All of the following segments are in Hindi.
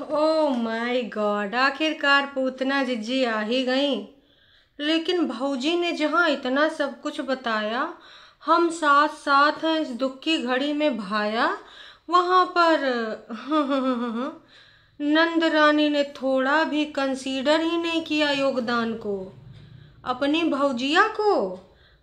ओ माय गॉड, आखिरकार पूतना जिज्जी आ ही गई। लेकिन भौजी ने जहाँ इतना सब कुछ बताया, हम साथ साथ हैं इस दुख की घड़ी में भाया, वहाँ पर नंद रानी ने थोड़ा भी कंसीडर ही नहीं किया योगदान को, अपनी भौजिया को।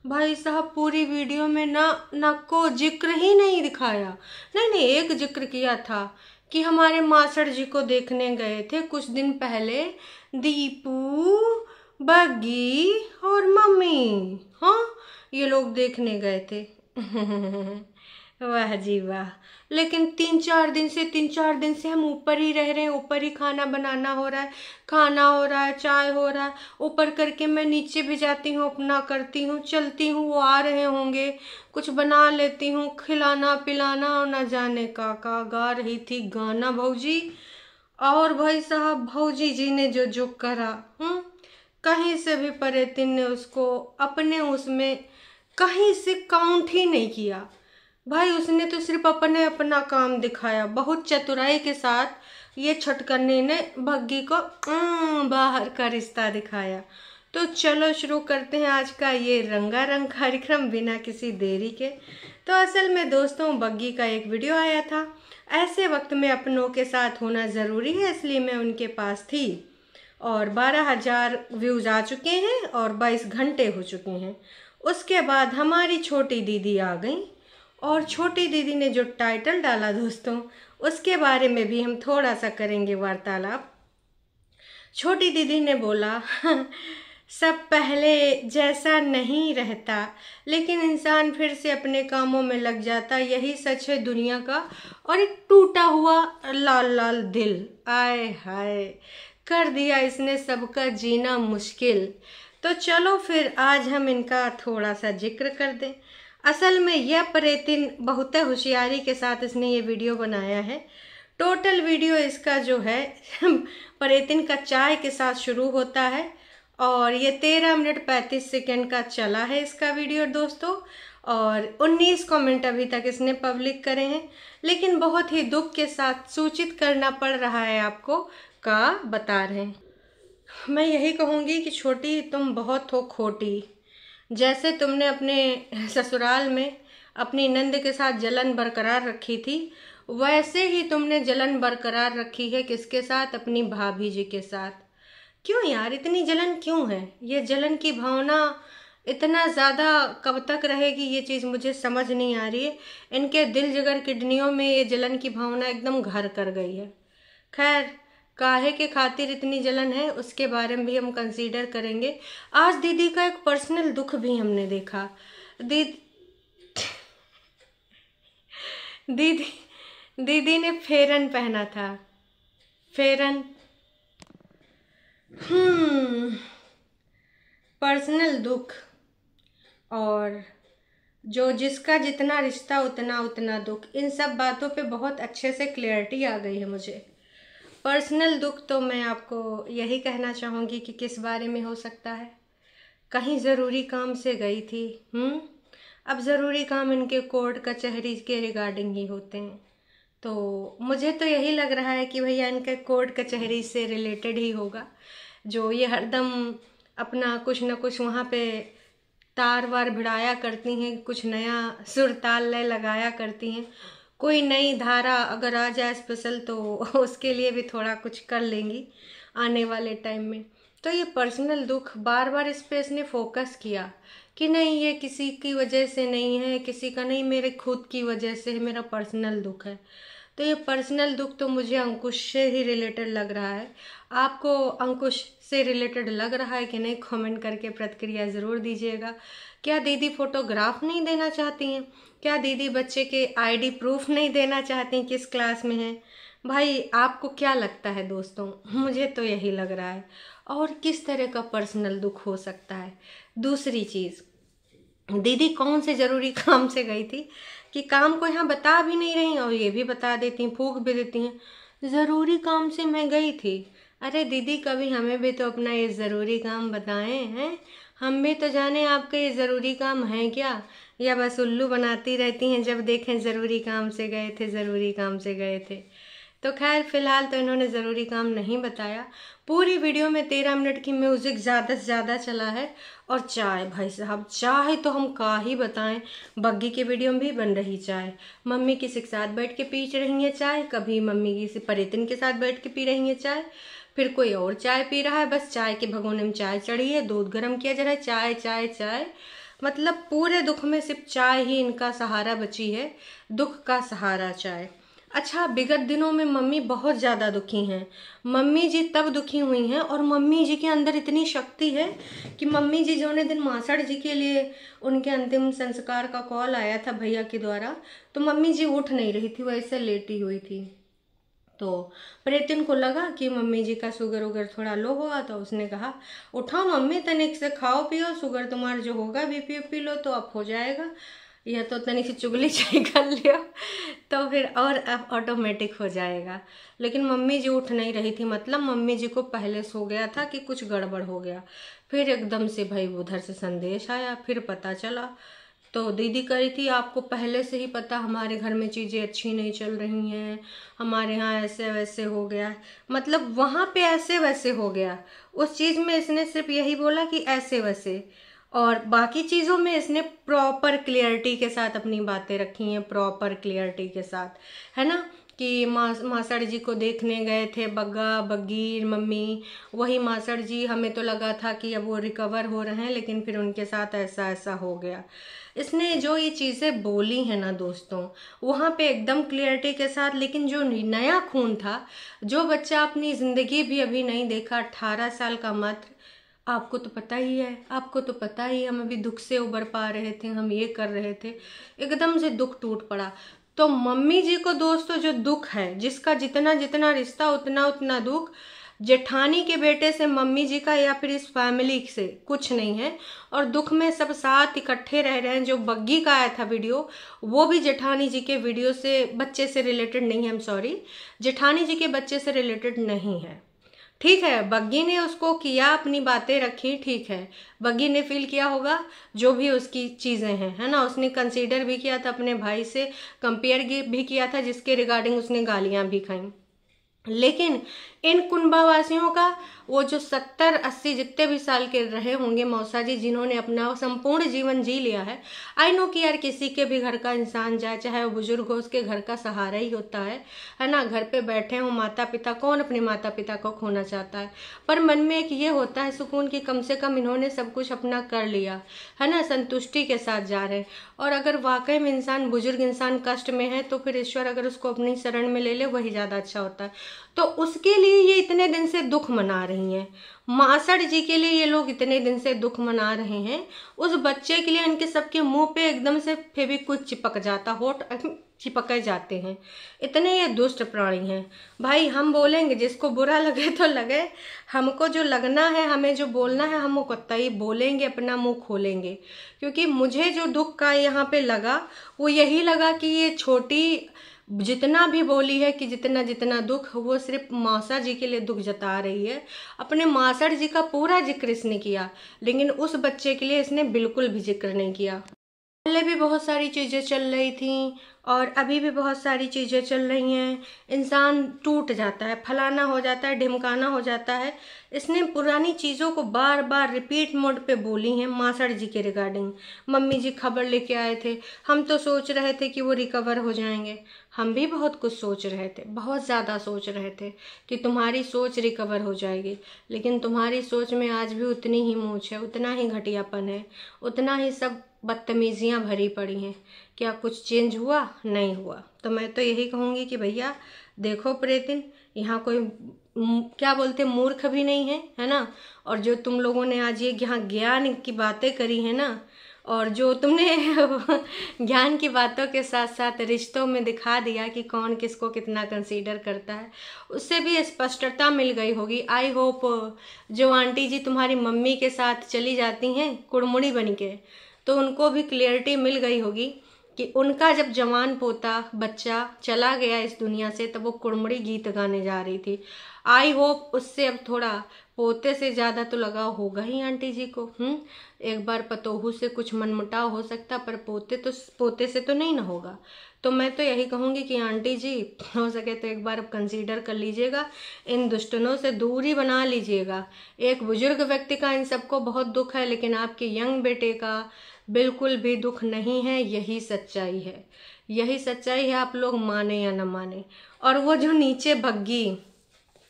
भाई साहब पूरी वीडियो में ना को जिक्र ही नहीं दिखाया। नहीं नहीं, एक जिक्र किया था कि हमारे मासड़ जी को देखने गए थे कुछ दिन पहले, दीपू, बग्गी और मम्मी। हाँ, ये लोग देखने गए थे। वाह जी वाह। लेकिन तीन चार दिन से हम ऊपर ही रह रहे हैं, ऊपर ही खाना बनाना हो रहा है, खाना हो रहा है, चाय हो रहा है, ऊपर करके मैं नीचे भी जाती हूँ, अपना करती हूँ, चलती हूँ, वो आ रहे होंगे, कुछ बना लेती हूँ, खिलाना पिलाना, और न जाने का गा रही थी गाना भौजी। और भाई साहब भौजी जी ने जो जो करा, कहीं से भी परेतिन ने उसको अपने उसमें कहीं से काउंट ही नहीं किया। भाई उसने तो सिर्फ अपना काम दिखाया, बहुत चतुराई के साथ ये छटकनी ने भग्गी को बाहर का रिश्ता दिखाया। तो चलो शुरू करते हैं आज का ये रंगारंग कार्यक्रम बिना किसी देरी के। तो असल में दोस्तों, बग्गी का एक वीडियो आया था, ऐसे वक्त में अपनों के साथ होना ज़रूरी है, इसलिए मैं उनके पास थी। और 12,000 व्यूज़ आ चुके हैं और 22 घंटे हो चुके हैं। उसके बाद हमारी छोटी दीदी आ गई, और छोटी दीदी ने जो टाइटल डाला दोस्तों, उसके बारे में भी हम थोड़ा सा करेंगे वार्तालाप। छोटी दीदी ने बोला सब पहले जैसा नहीं रहता, लेकिन इंसान फिर से अपने कामों में लग जाता, यही सच है दुनिया का। और एक टूटा हुआ लाल लाल दिल, आय हाय, कर दिया इसने सबका जीना मुश्किल। तो चलो फिर आज हम इनका थोड़ा सा जिक्र कर दें। असल में यह परेतिन बहुत होशियारी के साथ इसने ये वीडियो बनाया है। टोटल वीडियो इसका जो है परेतिन का चाय के साथ शुरू होता है, और ये 13 मिनट 35 सेकेंड का चला है इसका वीडियो दोस्तों। और 19 कमेंट अभी तक इसने पब्लिक करे हैं, लेकिन बहुत ही दुख के साथ सूचित करना पड़ रहा है आपको का बता रहे हैं। मैं यही कहूँगी कि छोटी तुम बहुत हो खोटी। जैसे तुमने अपने ससुराल में अपनी नंद के साथ जलन बरकरार रखी थी, वैसे ही तुमने जलन बरकरार रखी है किसके साथ? अपनी भाभी जी के साथ। क्यों यार, इतनी जलन क्यों है? ये जलन की भावना इतना ज़्यादा कब तक रहेगी, ये चीज़ मुझे समझ नहीं आ रही है। इनके दिल जिगर किडनियों में ये जलन की भावना एकदम घर कर गई है। खैर, काहे के खातिर इतनी जलन है उसके बारे में भी हम कंसीडर करेंगे। आज दीदी का एक पर्सनल दुख भी हमने देखा। दीदी दीदी दीदी ने फेरन पहना था। फेरन पर्सनल दुख, और जो जिसका जितना रिश्ता उतना उतना दुख, इन सब बातों पे बहुत अच्छे से क्लियरिटी आ गई है मुझे। पर्सनल दुख तो मैं आपको यही कहना चाहूँगी कि किस बारे में हो सकता है। कहीं ज़रूरी काम से गई थी। अब ज़रूरी काम इनके कोर्ट कचहरी के रिगार्डिंग ही होते हैं, तो मुझे तो यही लग रहा है कि भैया इनके कोर्ट कचहरी से रिलेटेड ही होगा। जो ये हरदम अपना कुछ न कुछ वहाँ पे तार वार भिड़ाया करती हैं, कुछ नया सुर ताल लय लगाया करती हैं। कोई नई धारा अगर आ जाए स्पेशल, तो उसके लिए भी थोड़ा कुछ कर लेंगी आने वाले टाइम में। तो ये पर्सनल दुख बार बार इस पे इसने फोकस किया कि नहीं, ये किसी की वजह से नहीं है, किसी का नहीं, मेरे खुद की वजह से है, मेरा पर्सनल दुख है। तो ये पर्सनल दुख तो मुझे अंकुश से ही रिलेटेड लग रहा है। आपको अंकुश से रिलेटेड लग रहा है कि नहीं? कमेंट करके प्रतिक्रिया ज़रूर दीजिएगा। क्या दीदी फोटोग्राफ नहीं देना चाहती हैं? क्या दीदी बच्चे के आईडी प्रूफ नहीं देना चाहती किस क्लास में है? भाई आपको क्या लगता है दोस्तों? मुझे तो यही लग रहा है। और किस तरह का पर्सनल दुख हो सकता है? दूसरी चीज़, दीदी कौन से ज़रूरी काम से गई थी कि काम को यहाँ बता भी नहीं रही, और ये भी बता देती हैं, फूंक भी देती हैं ज़रूरी काम से मैं गई थी। अरे दीदी, कभी हमें भी तो अपना ये ज़रूरी काम बताएं हैं, हम भी तो जाने आपका ये ज़रूरी काम है क्या, या बस उल्लू बनाती रहती हैं जब देखें ज़रूरी काम से गए थे, ज़रूरी काम से गए थे। तो खैर फिलहाल तो इन्होंने ज़रूरी काम नहीं बताया। पूरी वीडियो में 13 मिनट की म्यूज़िक ज़्यादा से ज़्यादा चला है। और चाय, भाई साहब चाय तो हम का ही बताएं, बग्गी के वीडियो में भी बन रही चाय। मम्मी किसी के साथ बैठ के पी रही है चाय, कभी मम्मी किसी परितन के साथ बैठ के पी रही है चाय, फिर कोई और चाय पी रहा है, बस चाय के भगोने में चाय चढ़ी है, दूध गर्म किया जा रहा है, चाय चाय चाय। मतलब पूरे दुख में सिर्फ चाय ही इनका सहारा बची है, दुख का सहारा चाय। अच्छा, विगत दिनों में मम्मी बहुत ज़्यादा दुखी हैं। मम्मी जी तब दुखी हुई हैं और मम्मी जी के अंदर इतनी शक्ति है कि मम्मी जी जो ने दिन मासड़ जी के लिए उनके अंतिम संस्कार का कॉल आया था भैया के द्वारा, तो मम्मी जी उठ नहीं रही थी, वैसे लेटी हुई थी। तो प्रेतिन को लगा कि मम्मी जी का शुगर वगैरह थोड़ा लो होगा, तो उसने कहा उठाओ मम्मी, तनिक से खाओ पियो, शुगर तुम्हारा जो होगा बीपी पी लो तो अब हो जाएगा, यह तो तनिक से चुगली चाय कर लियो तो फिर और अब ऑटोमेटिक हो जाएगा। लेकिन मम्मी जी उठ नहीं रही थी, मतलब मम्मी जी को पहले सो गया था कि कुछ गड़बड़ हो गया। फिर एकदम से भाई उधर से संदेश आया, फिर पता चला। तो दीदी कह रही थी आपको पहले से ही पता हमारे घर में चीज़ें अच्छी नहीं चल रही हैं, हमारे यहाँ ऐसे वैसे हो गया। मतलब वहाँ पे ऐसे वैसे हो गया, उस चीज़ में इसने सिर्फ यही बोला कि ऐसे वैसे, और बाकी चीज़ों में इसने प्रॉपर क्लियरिटी के साथ अपनी बातें रखी हैं, प्रॉपर क्लियरिटी के साथ, है ना। कि मासड़ जी को देखने गए थे बग्गा बग्गी मम्मी, वही मासड़ जी, हमें तो लगा था कि अब वो रिकवर हो रहे हैं, लेकिन फिर उनके साथ ऐसा ऐसा हो गया। इसने जो ये चीज़ें बोली हैं ना दोस्तों, वहाँ पे एकदम क्लियरिटी के साथ। लेकिन जो नया खून था, जो बच्चा अपनी ज़िंदगी भी अभी नहीं देखा, 18 साल का मात्र, आपको तो पता ही है, आपको तो पता ही, हम अभी दुख से उबर पा रहे थे, हम ये कर रहे थे, एकदम से दुख टूट पड़ा। तो मम्मी जी को दोस्तों जो दुख है, जिसका जितना जितना रिश्ता उतना उतना दुख, जेठानी के बेटे से मम्मी जी का या फिर इस फैमिली से कुछ नहीं है। और दुख में सब साथ इकट्ठे रह रहे हैं। जो बग्गी का आया था वीडियो, वो भी जेठानी जी के वीडियो से, बच्चे से रिलेटेड नहीं है, सॉरी, जेठानी जी के बच्चे से रिलेटेड नहीं है। ठीक है, बग्गी ने उसको किया, अपनी बातें रखी, ठीक है, बग्गी ने फील किया होगा जो भी उसकी चीज़ें हैं, है ना। उसने कंसीडर भी किया था, अपने भाई से कंपेयर भी किया था, जिसके रिगार्डिंग उसने गालियां भी खाई। लेकिन इन कुंभावासियों का वो जो 70-80 जितने भी साल के रहे होंगे मौसा जी, जिन्होंने अपना संपूर्ण जीवन जी लिया है, आई नो कि यार किसी के भी घर का इंसान जाए, चाहे वो बुजुर्ग हो, उसके घर का सहारा ही होता है ना। घर पे बैठे हो माता पिता, कौन अपने माता पिता को खोना चाहता है, पर मन में एक ये होता है सुकून कि कम से कम इन्होंने सब कुछ अपना कर लिया, है ना, संतुष्टि के साथ जा रहे हैं। और अगर वाकई में इंसान, बुजुर्ग इंसान कष्ट में है, तो फिर ईश्वर अगर उसको अपनी शरण में ले ले, वही ज़्यादा अच्छा होता है। तो उसके लिए ये इतने दिन से दुख मना रही हैं। मासड़ जी के लिए ये लोग इतने दिन से दुख मना रहे हैं। उस बच्चे के लिए इनके सबके मुंह पे एकदम से फेविक्विक चिपक जाता, होठ चिपके जाते हैं, इतने ये दुष्ट प्राणी हैं। भाई हम बोलेंगे, जिसको बुरा लगे तो लगे, हमको जो लगना है, हमें जो बोलना है, हम वो कतई बोलेंगे, अपना मुंह खोलेंगे। क्योंकि मुझे जो दुख का यहाँ पे लगा, वो यही लगा कि ये छोटी जितना भी बोली है कि जितना जितना दुख, वो सिर्फ मौसा जी के लिए दुख जता रही है। अपने मासड़ जी का पूरा जिक्र इसने किया, लेकिन उस बच्चे के लिए इसने बिल्कुल भी जिक्र नहीं किया। पहले भी बहुत सारी चीज़ें चल रही थी और अभी भी बहुत सारी चीज़ें चल रही हैं। इंसान टूट जाता है, फलाना हो जाता है, ढिमकाना हो जाता है। इसने पुरानी चीज़ों को बार बार रिपीट मोड पे बोली हैं मासड़ जी के रिगार्डिंग। मम्मी जी खबर लेके आए थे, हम तो सोच रहे थे कि वो रिकवर हो जाएंगे। हम भी बहुत कुछ सोच रहे थे, बहुत ज़्यादा सोच रहे थे कि तुम्हारी सोच रिकवर हो जाएगी, लेकिन तुम्हारी सोच में आज भी उतनी ही मूंछ है, उतना ही घटियापन है, उतना ही सब बदतमीजियाँ भरी पड़ी हैं। क्या कुछ चेंज हुआ? नहीं हुआ। तो मैं तो यही कहूँगी कि भैया देखो प्रेतिन, यहाँ कोई क्या बोलते मूर्ख भी नहीं है ना। और जो तुम लोगों ने आज ये यहाँ ज्ञान की बातें करी है ना, और जो तुमने ज्ञान की बातों के साथ साथ रिश्तों में दिखा दिया कि कौन किसको कितना कंसीडर करता है, उससे भी स्पष्टता मिल गई होगी। आई होप जो आंटी जी तुम्हारी मम्मी के साथ चली जाती हैं कुड़मुड़ी बन के, तो उनको भी क्लियरिटी मिल गई होगी कि उनका जब जवान पोता बच्चा चला गया इस दुनिया से, तब वो कुड़मुड़ी गीत गाने जा रही थी। आई होप उससे अब थोड़ा पोते से ज़्यादा तो लगाव होगा ही आंटी जी को। एक बार पतोहू से कुछ मनमुटाव हो सकता, पर पोते से तो नहीं ना होगा। तो मैं तो यही कहूँगी कि आंटी जी, हो सके तो एक बार कंसीडर कर लीजिएगा, इन दुष्टनों से दूरी बना लीजिएगा। एक बुजुर्ग व्यक्ति का इन सबको बहुत दुख है, लेकिन आपके यंग बेटे का बिल्कुल भी दुख नहीं है। यही सच्चाई है, यही सच्चाई है, आप लोग माने या न माने। और वो जो नीचे बग्गी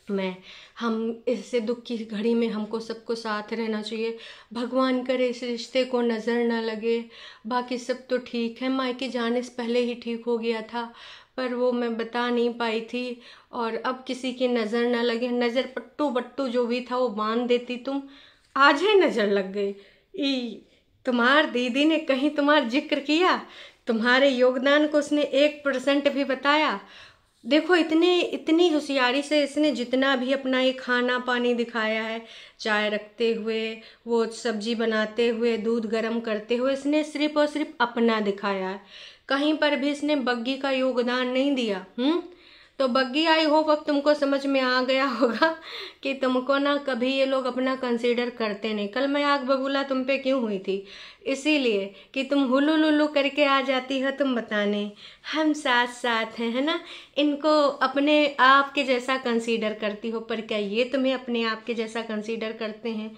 में, हम इससे दुख की घड़ी में हमको सबको साथ रहना चाहिए। भगवान करे इस रिश्ते को नज़र ना लगे, बाकी सब तो ठीक है। मायके जाने से पहले ही ठीक हो गया था, पर वो मैं बता नहीं पाई थी। और अब किसी की नज़र ना लगे, नज़र पट्टू बट्टू जो भी था वो बांध देती तुम, आज ही नज़र लग गई। तुम्हार दीदी ने कहीं तुम्हारा जिक्र किया? तुम्हारे योगदान को उसने 1% भी बताया? देखो इतनी होशियारी से इसने जितना भी अपना ये खाना पानी दिखाया है, चाय रखते हुए, वो सब्जी बनाते हुए, दूध गर्म करते हुए, इसने सिर्फ और सिर्फ अपना दिखाया है। कहीं पर भी इसने बग्गी का योगदान नहीं दिया। तो बग्गी, आई होप अब तुमको समझ में आ गया होगा कि तुमको ना कभी ये लोग अपना कंसीडर करते नहीं। कल मैं आग बबूला तुम पे क्यों हुई थी? इसीलिए कि तुम हुलू लुलू करके आ जाती हो तुम बताने हम साथ साथ हैं, है ना। इनको अपने आप के जैसा कंसीडर करती हो, पर क्या ये तुम्हें अपने आप के जैसा कंसीडर करते हैं?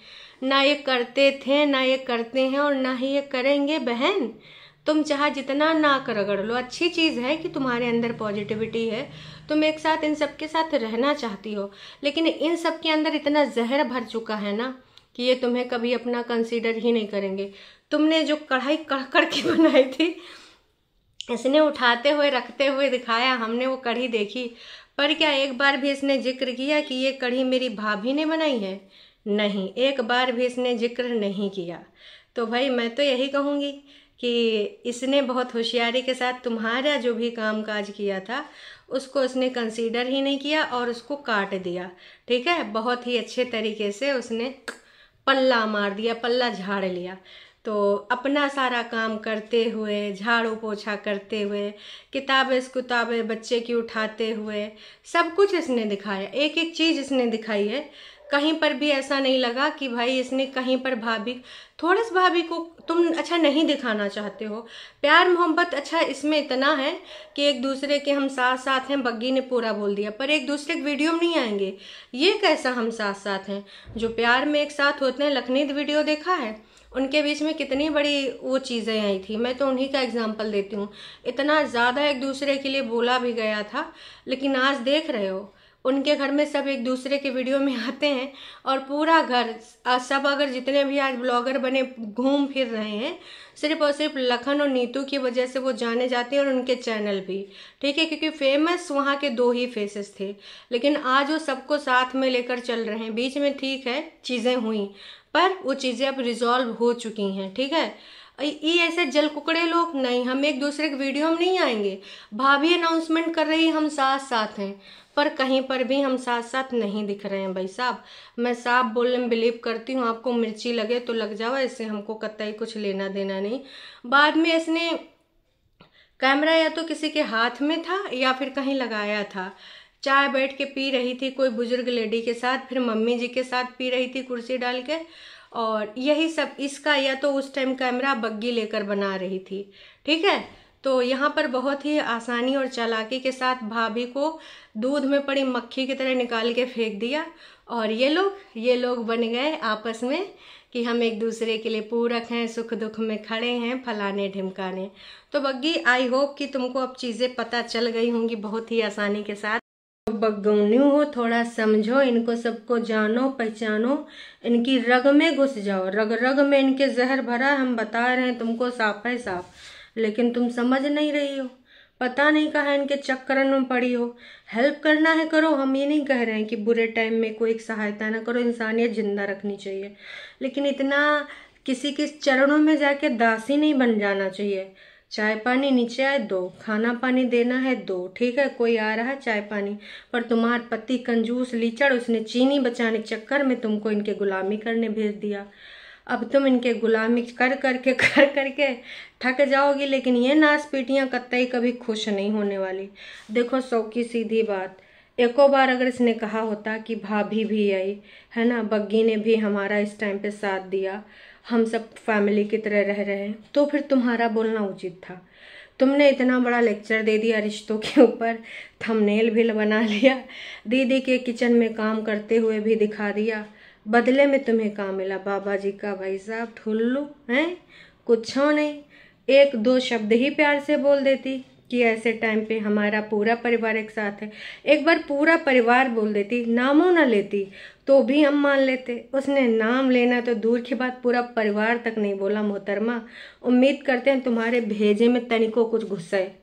ना ये करते थे, ना ये करते हैं, और ना ही ये करेंगे बहन। तुम चाहे जितना नाक रगड़ लो, अच्छी चीज़ है कि तुम्हारे अंदर पॉजिटिविटी है, तुम एक साथ इन सब के साथ रहना चाहती हो, लेकिन इन सब के अंदर इतना जहर भर चुका है ना कि ये तुम्हें कभी अपना कंसीडर ही नहीं करेंगे। तुमने जो कढ़ाई कड़ के बनाई थी, इसने उठाते हुए रखते हुए दिखाया, हमने वो कढ़ी देखी, पर क्या एक बार भी इसने जिक्र किया कि ये कढ़ी मेरी भाभी ने बनाई है? नहीं, एक बार भी इसने जिक्र नहीं किया। तो भाई मैं तो यही कहूँगी कि इसने बहुत होशियारी के साथ तुम्हारा जो भी काम काज किया था उसको उसने कंसीडर ही नहीं किया और उसको काट दिया। ठीक है, बहुत ही अच्छे तरीके से उसने पल्ला मार दिया, पल्ला झाड़ लिया। तो अपना सारा काम करते हुए, झाड़ू पोछा करते हुए, किताबें बच्चे की उठाते हुए, सब कुछ इसने दिखाया, एक एक चीज़ इसने दिखाई है। कहीं पर भी ऐसा नहीं लगा कि भाई इसने कहीं पर थोड़ा सा भाभी को तुम अच्छा नहीं दिखाना चाहते हो। प्यार मोहब्बत अच्छा इसमें इतना है कि एक दूसरे के हम साथ साथ हैं, बग्गी ने पूरा बोल दिया, पर एक दूसरे के वीडियो में नहीं आएंगे। ये कैसा हम साथ साथ हैं? जो प्यार में एक साथ होते हैं, लखनीत वीडियो देखा है, उनके बीच में कितनी बड़ी वो चीज़ें आई थी। मैं तो उन्हीं का एग्जाम्पल देती हूँ। इतना ज़्यादा एक दूसरे के लिए बोला भी गया था, लेकिन आज देख रहे हो उनके घर में सब एक दूसरे के वीडियो में आते हैं, और पूरा घर सब, अगर जितने भी आज ब्लॉगर बने घूम फिर रहे हैं, सिर्फ और सिर्फ लखन और नीतू की वजह से वो जाने जाते हैं, और उनके चैनल भी। ठीक है, क्योंकि फेमस वहाँ के 2 ही फेसेस थे, लेकिन आज वो सबको साथ में लेकर चल रहे हैं। बीच में ठीक है चीज़ें हुई, पर वो चीज़ें अब रिजॉल्व हो चुकी हैं। ठीक है, ये ऐसे जल कुकड़े लोग नहीं, हम एक दूसरे के वीडियो में नहीं आएंगे। भाभी अनाउंसमेंट कर रही हम साथ साथ हैं, पर कहीं पर भी हम साथ साथ नहीं दिख रहे हैं भाई साहब। मैं साफ बोलने में बिलीव करती हूँ, आपको मिर्ची लगे तो लग जाओ, इससे हमको कतई कुछ लेना देना नहीं। बाद में इसने कैमरा या तो किसी के हाथ में था या फिर कहीं लगाया था, चाय बैठ के पी रही थी कोई बुजुर्ग लेडी के साथ, फिर मम्मी जी के साथ पी रही थी कुर्सी डाल के, और यही सब इसका, या तो उस टाइम कैमरा बग्गी लेकर बना रही थी। ठीक है, तो यहाँ पर बहुत ही आसानी और चालाकी के साथ भाभी को दूध में पड़ी मक्खी की तरह निकाल के फेंक दिया, और ये लोग बन गए आपस में कि हम एक दूसरे के लिए पूरक हैं, सुख दुख में खड़े हैं, फलाने ढिमकाने। तो बग्गी, आई होप कि तुमको अब चीज़ें पता चल गई होंगी बहुत ही आसानी के साथ। बग्गौन्यू हो, थोड़ा समझो, इनको सबको जानो पहचानो, इनकी रग में घुस जाओ, रग रग में इनके जहर भरा, हम बता रहे हैं तुमको साफ है साफ, लेकिन तुम समझ नहीं रही हो। पता नहीं कहाँ इनके चक्कर में पड़ी हो। हेल्प करना है करो, हम ये नहीं कह रहे हैं कि बुरे टाइम में कोई सहायता ना करो, इंसानियत जिंदा रखनी चाहिए, लेकिन इतना किसी के चरणों में जाके दासी नहीं बन जाना चाहिए। चाय पानी नीचे आए दो, खाना पानी देना है दो, ठीक है, कोई आ रहा है चाय पानी, पर तुम्हार पति कंजूस लीचड़, उसने चीनी बचाने के चक्कर में तुमको इनके गुलामी करने भेज दिया। अब तुम इनके गुलामी कर करके थक जाओगी, लेकिन ये नासपीटियाँ कतई कभी खुश नहीं होने वाली। देखो सौ की सीधी बात, एको बार अगर इसने कहा होता कि भाभी भी आई है ना, बग्गी ने भी हमारा इस टाइम पे साथ दिया, हम सब फैमिली की तरह रह रहे हैं, तो फिर तुम्हारा बोलना उचित था। तुमने इतना बड़ा लेक्चर दे दिया रिश्तों के ऊपर, थंबनेल भी बना लिया, दीदी के किचन में काम करते हुए भी दिखा दिया। बदले में तुम्हें क्या मिला? बाबा जी का भाई साहब ठुल्लू हैं, कुछ नहीं। एक दो शब्द ही प्यार से बोल देती कि ऐसे टाइम पे हमारा पूरा परिवार एक साथ है। एक बार पूरा परिवार बोल देती, नामों ना लेती तो भी हम मान लेते। उसने नाम लेना तो दूर की बात, पूरा परिवार तक नहीं बोला। मोहतरमा, उम्मीद करते हैं तुम्हारे भेजे में तनिको कुछ गुस्सा है।